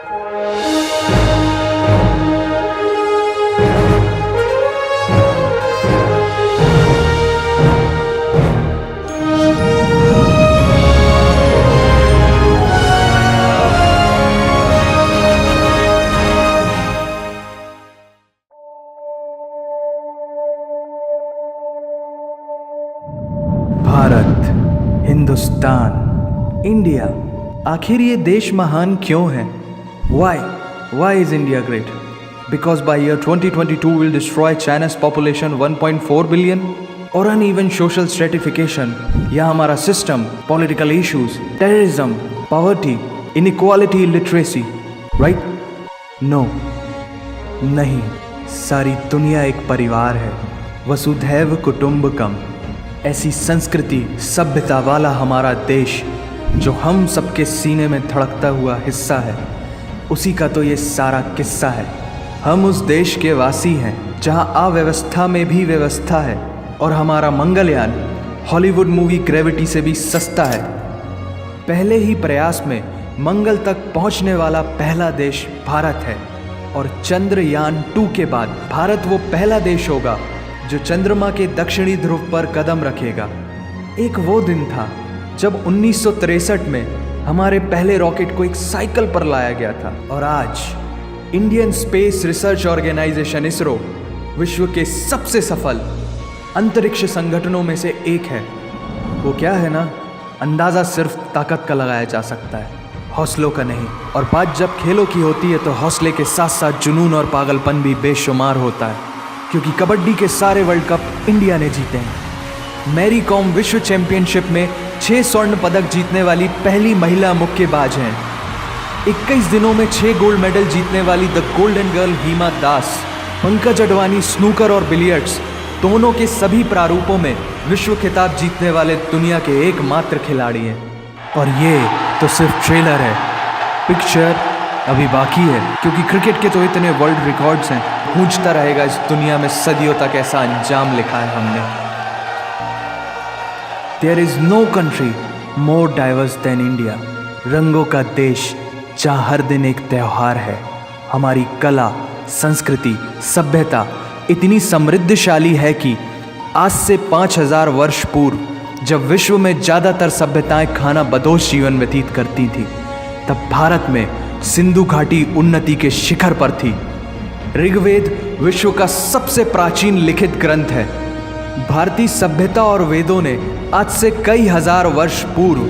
Bharat, Hindustan, India, आखिर ये देश महान क्यों है? Why is India great? Because by year 2022 we'll destroy China's population 1.4 billion? Or uneven social stratification, या हमारा system, political issues, terrorism, poverty, inequality, literacy, right? No, नहीं, सारी दुनिया एक परिवार है, वसुधैव कुटुंबकम। ऐसी संस्कृति, सभ्यता वाला हमारा देश जो हम सबके सीने में धड़कता हुआ हिस्सा है, उसी का तो ये सारा किस्सा है। हम उस देश के वासी हैं जहां अव्यवस्था में भी व्यवस्था है, और हमारा मंगलयान हॉलीवुड मूवी ग्रेविटी से भी सस्ता है। पहले ही प्रयास में मंगल तक पहुंचने वाला पहला देश भारत है, और चंद्रयान 2 के बाद भारत वो पहला देश होगा जो चंद्रमा के दक्षिणी ध्रुव पर कदम रखेगा। एक वो दिन था जब 1963 में हमारे पहले रॉकेट को एक साइकिल पर लाया गया था, और आज Indian Space Research Organisation ISRO विश्व के सबसे सफल अंतरिक्ष संगठनों में से एक है। वो क्या है ना, अंदाज़ा सिर्फ ताकत का लगाया जा सकता है, हौसलों का नहीं। और बात जब खेलों की होती है तो हौसले के साथ साथ जुनून और पागलपन भी बेशुमार होता है, क्योंकि कबड्डी के सारे वर्ल्ड कप इंडिया ने जीते हैं। मैरी कॉम विश्व चैंपियनशिप में 6 स्वर्ण पदक जीतने वाली पहली महिला मुक्केबाज हैं। 21 दिनों में 6 गोल्ड मेडल जीतने वाली the golden girl Hima Das. Pankaj Advani snooker और बिलियर्ड्स दोनों के सभी प्रारूपों में विश्व खिताब जीतने वाले दुनिया के एकमात्र खिलाड़ी हैं। और ये तो सिर्फ ट्रेलर है, पिक्चर अभी बाकी है, क्योंकि क्रिकेट के तो इतने वर्ल्ड रिकॉर्ड्स हैं, गूंजता रहेगा इस दुनिया में सदियों तक ऐसा अंजाम लिखा है हमने। There is no country more diverse than India. रंगों का देश जहाँ हर दिन एक त्यौहार है। हमारी कला, संस्कृति, सभ्यता इतनी समृद्धशाली है कि आज से 5000 वर्ष पूर्व जब विश्व में ज़्यादातर सभ्यताएं खाना बदोश जीवन व्यतीत करती थी, तब भारत में सिंधु घाटी उन्नति के शिखर पर थी। ऋग्वेद विश्व का सबसे प्राचीन लिखित ग्रंथ है। भारतीय सभ्यता और वेदों ने आज से कई हजार वर्ष पूर्व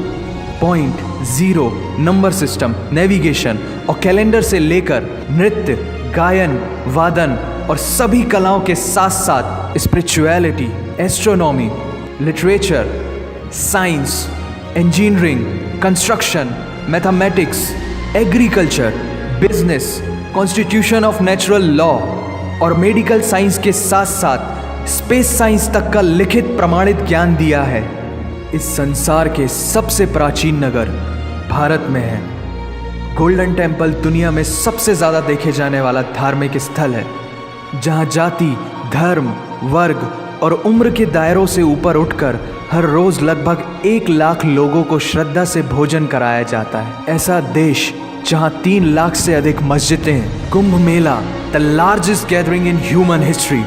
point, zero, number system, navigation और कैलेंडर से लेकर नृत्य, गायन, वादन और सभी कलाओं के साथ साथ spirituality, astronomy, literature, science, engineering, construction, mathematics, agriculture, business, constitution of natural law और मेडिकल साइंस के साथ साथ स्पेस साइंस तक का लिखित प्रमाणित ज्ञान दिया है। इस संसार के सबसे प्राचीन नगर भारत में है। गोल्डन टेम्पल दुनिया में सबसे ज़्यादा देखे जाने वाला धार्मिक स्थल है, जहाँ जाति, धर्म, वर्ग और उम्र के दायरों से ऊपर उठकर हर रोज़ लगभग 1 लाख लोगों को श्रद्धा से भोजन कराया जाता है। ऐसा देश जहाँ 3 लाख से अधिक मस्जिदें हैं। Kumbh Mela, the largest gathering in human history.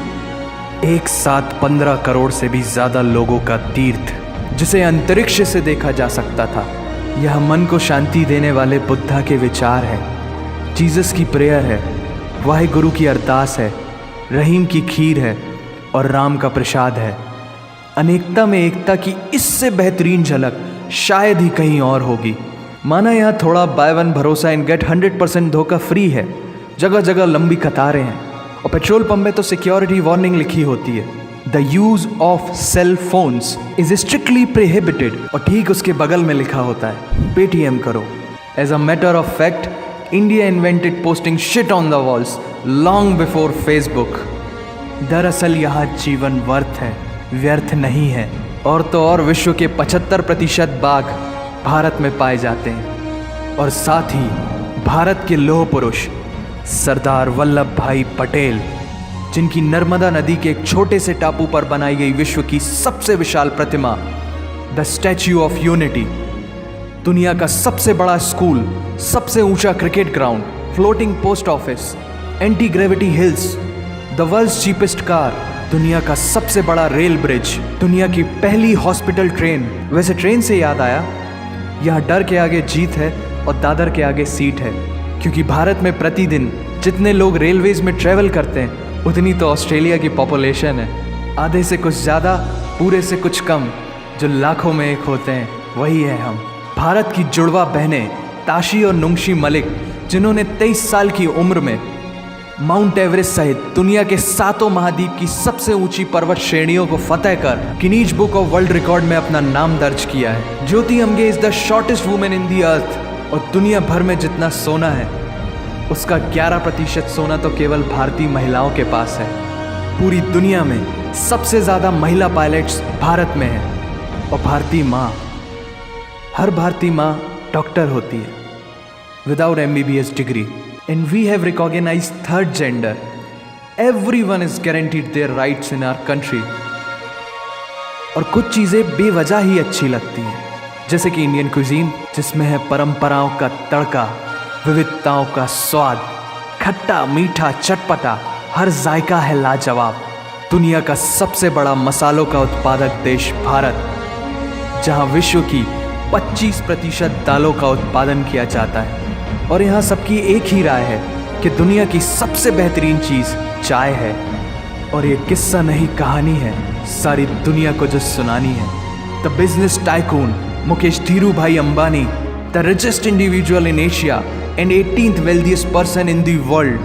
एक साथ 15 करोड़ से भी ज़्यादा लोगों का तीर्थ, जिसे अंतरिक्ष से देखा जा सकता था। यह मन को शांति देने वाले बुद्धा के विचार है, जीसस की प्रेयर है, वाहिगुरु की अरदास है, रहीम की खीर है और राम का प्रसाद है। अनेकता में एकता की इससे बेहतरीन झलक शायद ही कहीं और होगी। माना यहाँ थोड़ा बाय वन भरोसा एंड गेट 100% धोखा फ्री है। जगह जगह लंबी कतारें हैं और पेट्रोल पंप में तो सिक्योरिटी वार्निंग लिखी होती है, the use of cell phones is strictly prohibited, और ठीक उसके बगल में लिखा होता है पेटीएम करो। As a matter of fact, India invented posting shit on the walls long before Facebook. दरअसल यहाँ जीवन वर्थ है, व्यर्थ नहीं है। और तो और विश्व के 75% बाघ भारत में पाए जाते हैं। और साथ ही भारत के लौह पुरुष सरदार वल्लभ भाई पटेल, जिनकी नर्मदा नदी के एक छोटे से टापू पर बनाई गई विश्व की सबसे विशाल प्रतिमा द स्टैच्यू ऑफ यूनिटी, दुनिया का सबसे बड़ा स्कूल, सबसे ऊंचा cricket ground floating post office, anti gravity hills, the world's cheapest car, दुनिया का सबसे बड़ा रेल ब्रिज, दुनिया की पहली हॉस्पिटल ट्रेन। वैसे ट्रेन से याद आया, यहाँ डर के आगे जीत है और दादर के आगे सीट है, क्योंकि भारत में प्रतिदिन जितने लोग रेलवेज में ट्रेवल करते हैं उतनी तो ऑस्ट्रेलिया की पॉपुलेशन है। आधे से कुछ ज़्यादा, पूरे से कुछ कम, जो लाखों में एक होते हैं वही है हम। भारत की जुड़वा बहनें ताशी और नुंगशी मलिक, जिन्होंने 23 साल की उम्र में माउंट एवरेस्ट सहित दुनिया के 7 महाद्वीप की सबसे ऊंची पर्वत श्रेणियों को फतेह कर Guinness book of world record में अपना नाम दर्ज किया है। Jyoti Amge is the shortest women in the earth, और दुनिया भर में जितना सोना है उसका 11% सोना तो केवल भारतीय महिलाओं के पास है। पूरी दुनिया में सबसे ज़्यादा महिला पायलट्स भारत में हैं, और भारतीय माँ, हर भारतीय माँ डॉक्टर होती है without MBBS degree. And we have recognized third gender. Everyone is guaranteed their rights in our country. और कुछ चीज़ें बेवजह ही अच्छी लगती हैं, जैसे कि इंडियन क्विजीन, जिसमें है परंपराओं का तड़का, विविधताओं का स्वाद, खट्टा मीठा चटपटा, हर जायका है लाजवाब। दुनिया का सबसे बड़ा मसालों का उत्पादक देश भारत, जहां विश्व की 25% दालों का उत्पादन किया जाता है। और यहाँ सबकी एक ही राय है कि दुनिया की सबसे बेहतरीन चीज़ चाय है। और ये किस्सा नहीं, कहानी है सारी दुनिया को जो सुनानी है। The business tycoon Mukesh Dhirubhai Ambani, the richest individual in Asia and 18th wealthiest person in the world,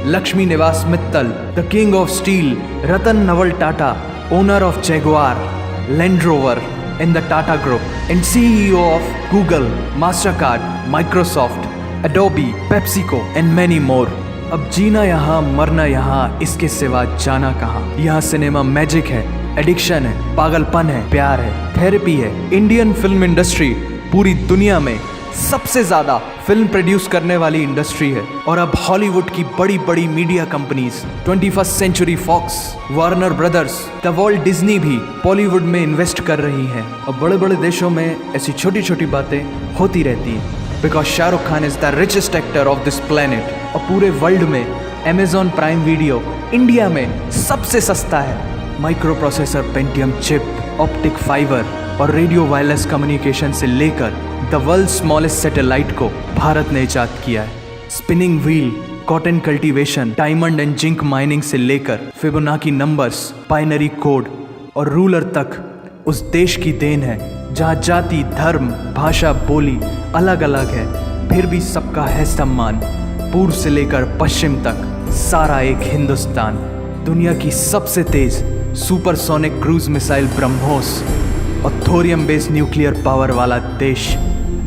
Lakshmi Niwas Mittal, the king of steel Ratan Naval Tata, owner of Jaguar, Land Rover in the Tata Group, and CEO of Google, Mastercard, Microsoft, Adobe, PepsiCo and many more. अब जीना यहाँ, मरना यहाँ, इसके सिवा जाना कहाँ। यहाँ cinema magic है, एडिक्शन है, पागलपन है, प्यार है, थेरेपी है। इंडियन फिल्म इंडस्ट्री पूरी दुनिया में सबसे ज़्यादा फिल्म प्रोड्यूस करने वाली इंडस्ट्री है। और अब हॉलीवुड की बड़ी बड़ी media companies, 21st century Fox, Warner Brothers, the World Disney भी बॉलीवुड में इन्वेस्ट कर रही हैं। और बड़े बड़े देशों में ऐसी छोटी छोटी बातें होती रहती हैं, because Shahrukh Khan is the richest actor of this planet. और पूरे वर्ल्ड में अमेजॉन प्राइम वीडियो इंडिया में सबसे सस्ता है। Micro processor Pentium chip, optic fibre और रेडियो वायरलेस कम्युनिकेशन से लेकर द वर्ल्ड स्मॉलेस्ट सैटेलाइट को भारत ने इजाद किया है। Spinning wheel, cotton cultivation, diamond and zinc mining से लेकर फिबोनाची नंबर्स, बाइनरी कोड और रूलर तक उस देश की देन है, जहाँ जाति, धर्म, भाषा, बोली अलग अलग है, फिर भी सबका है सम्मान। पूर्व से लेकर पश्चिम तक सारा एक हिंदुस्तान। दुनिया की सबसे तेज सुपरसोनिक क्रूज मिसाइल ब्रह्मोस और थोरियम बेस्ड न्यूक्लियर पावर वाला देश,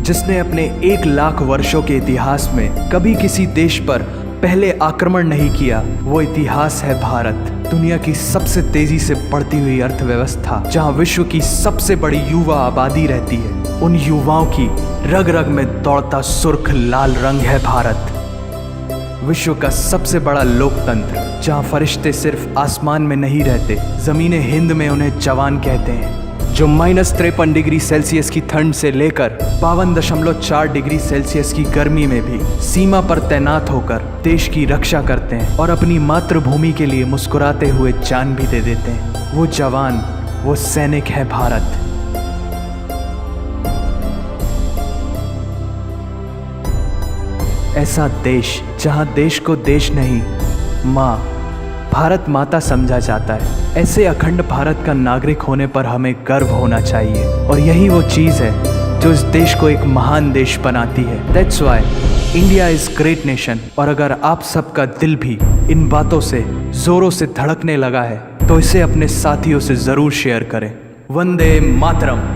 जिसने अपने 1 लाख वर्षों के इतिहास में कभी किसी देश पर पहले आक्रमण नहीं किया, वो इतिहास है भारत। दुनिया की सबसे तेजी से बढ़ती हुई अर्थव्यवस्था, जहां विश्व की सबसे बड़ी युवा आबादी रहती है, उन युवाओं की रग रग में दौड़ता सुर्ख लाल रंग है भारत। विश्व का सबसे बड़ा लोकतंत्र, जहां फरिश्ते सिर्फ आसमान में नहीं रहते, जमीने हिंद में उन्हें जवान कहते हैं, जो -53 डिग्री सेल्सियस की ठंड से लेकर 52.4 डिग्री सेल्सियस की गर्मी में भी सीमा पर तैनात होकर देश की रक्षा करते हैं और अपनी मातृभूमि के लिए मुस्कुराते हुए जान भी दे देते हैं। वो जवान, वो सैनिक है भारत। ऐसा देश जहां देश को देश नहीं, माँ, भारत माता समझा जाता है। ऐसे अखंड भारत का नागरिक होने पर हमें गर्व होना चाहिए, और यही वो चीज़ है जो इस देश को एक महान देश बनाती है। That's why India is great nation. और अगर आप सबका दिल भी इन बातों से ज़ोरों से धड़कने लगा है, तो इसे अपने साथियों से ज़रूर शेयर करें। वंदे मातरम।